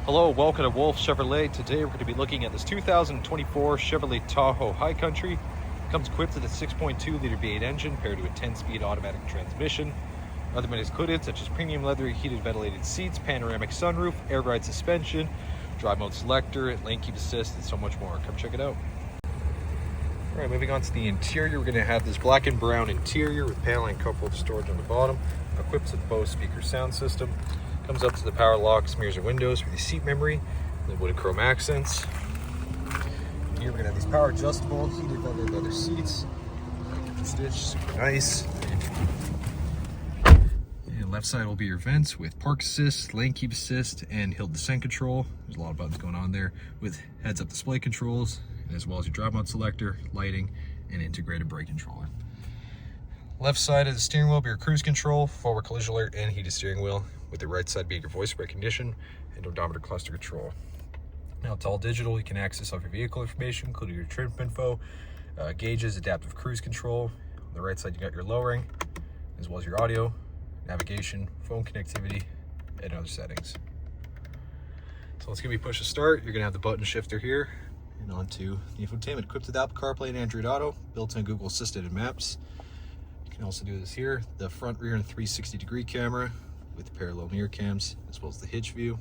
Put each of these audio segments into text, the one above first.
Hello, welcome to Wolfe Chevrolet. Today we're going to be looking at this 2024 Chevrolet Tahoe High Country. It comes equipped with a 6.2 liter V8 engine paired to a 10-speed automatic transmission. Other amenities included such as premium leather heated ventilated seats, panoramic sunroof, air ride suspension, drive mode selector, lane keep assist, and so much more. Come check it out. All right, moving on to the interior, we're going to have this black and brown interior with paneling and cup holder storage on the bottom, equipped with Bose speaker sound system. Comes up to the power locks, mirrors and windows for the seat memory, the wood and chrome accents. Here we're gonna have these power adjustable, heated leather seats. Stitch, super nice. And left side will be your vents with park assist, lane keep assist, and hill descent control. There's a lot of buttons going on there with heads up display controls, as well as your drive mode selector, lighting, and integrated brake controller. Left side of the steering wheel will be your cruise control, forward collision alert, and heated steering wheel, with the right side being your voice recognition and odometer cluster control. Now it's all digital. You can access all your vehicle information, including your trim info, gauges, adaptive cruise control. On the right side, you got your lowering, as well as your audio, navigation, phone connectivity, and other settings. So let's give you push to start. You're gonna have the button shifter here, and onto the infotainment, equipped with Apple CarPlay and Android Auto, built-in Google Assisted and Maps. You can also do this here, the front, rear, and 360-degree camera, with parallel mirror cams, as well as the hitch view,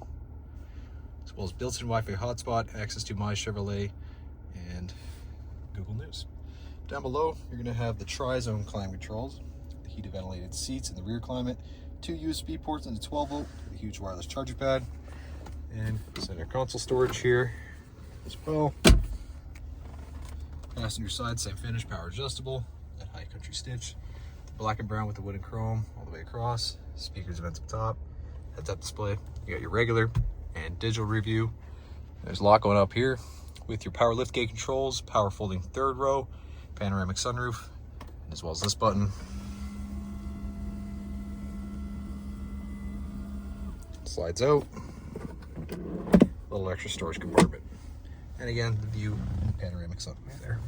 as well as built-in Wi-Fi hotspot, access to My Chevrolet, and Google News. Down below, you're going to have the tri-zone climate controls, the heated ventilated seats in the rear climate, 2 USB ports and a 12-volt, a huge wireless charger pad, and center console storage here as well. Passenger side, same finish, power adjustable, that high country stitch, black and brown with the wood and chrome all the way across. Speakers, events up top, heads-up display. You got your regular and digital review. There's a lot going up here with your power liftgate controls, power folding third row, panoramic sunroof, as well as this button. Slides out. A little extra storage compartment. And again, the view panoramic sunroof there.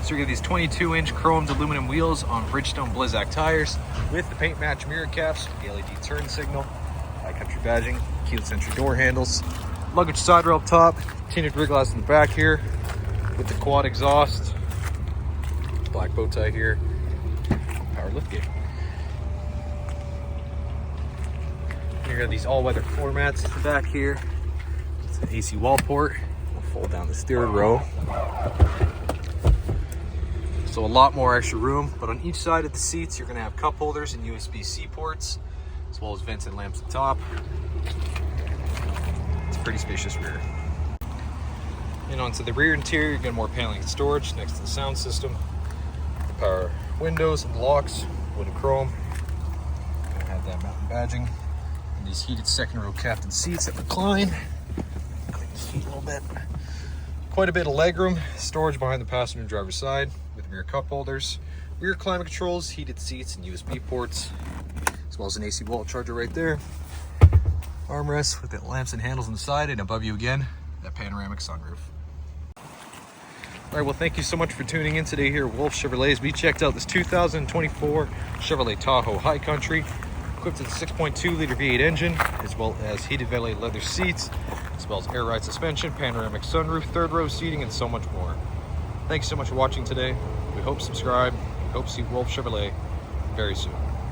So we get these 22-inch chromed aluminum wheels on Bridgestone Blizzak tires with the paint match mirror caps, the LED turn signal, high country badging, keyless entry door handles, luggage side rail up top, tinted rear glass in the back here with the quad exhaust, black bow tie here, power liftgate. You got these all-weather floor mats at the back here. It's an AC wall port. We'll fold down this third row. So a lot more extra room, but on each side of the seats, you're gonna have cup holders and USB-C ports, as well as vents and lamps at the top. It's a pretty spacious rear. And onto the rear interior, you get more paneling and storage next to the sound system. The power windows and locks, wood and chrome. Gonna have that mountain badging. And these heated second row captain seats that recline. Clean the seat a little bit. Quite a bit of legroom, storage behind the passenger and driver's side with rear cup holders, rear climate controls, heated seats, and USB ports, as well as an AC wall charger right there. Armrests with the lamps and handles on the side, and above you again, that panoramic sunroof. All right, well, thank you so much for tuning in today here at Wolfe Chevrolet. We checked out this 2024 Chevrolet Tahoe High Country, equipped with a 6.2 liter V8 engine, as well as heated ventilated leather seats, as well as air ride suspension, panoramic sunroof, third row seating, and so much more. Thanks so much for watching today. We hope you subscribe. We hope to see Wolfe Chevrolet very soon.